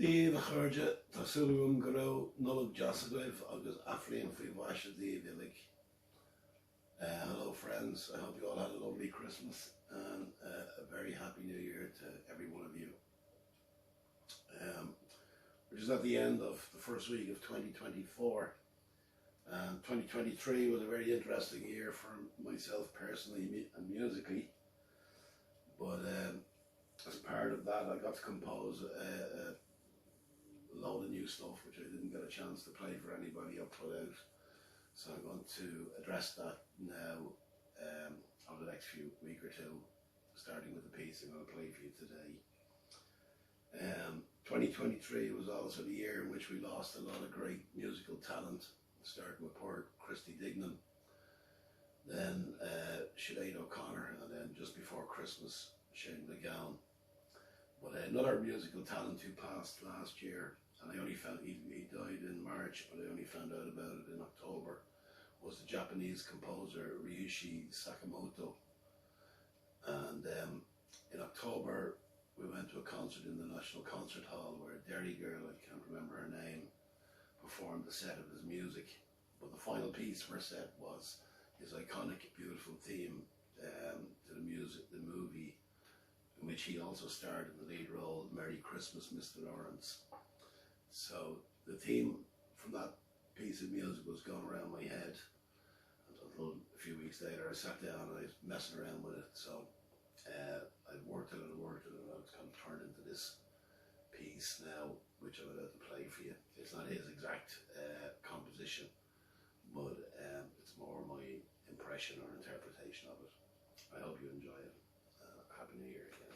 Díomh a chuirde tásúlaim go raibh nullag deasagaibh agus athraíonn faoi bhaise díobh. Hello friends, I hope you all had a lovely Christmas and a very happy new year to every one of you. We're just at the end of the first week of 2024. 2023 was a very interesting year for myself personally and musically, but as part of that I got to compose a load of new stuff which I didn't get a chance to play for anybody or put out, so I'm going to address that now over the next week or two, starting with the piece I'm going to play for you today. 2023 was also the year in which we lost a lot of great musical talent, starting with poor Christy Dignan, then Sinead O'Connor, and then just before Christmas, Shane MacGowan. But another musical talent who passed last year, and I only found he died in March, but I only found out about it in October, was the Japanese composer Ryuichi Sakamoto. And in October we went to a concert in the National Concert Hall where Derry Girl, I can't remember her name, performed a set of his music. But the final piece for a set was his iconic Beautiful theme to the movie in which he also starred in the lead role, Merry Christmas, Mr. Lawrence. So the theme from that piece of music was going around my head until a few weeks later I sat down and I was messing around with it. So I worked it and it's kind of turned into this piece now, which I'm about to play for you. It's not his exact composition, but it's more my impression or interpretation of it. I hope you enjoy it. Happy New Year again.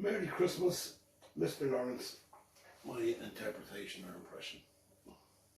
Merry Christmas, Mr. Lawrence. My interpretation or impression.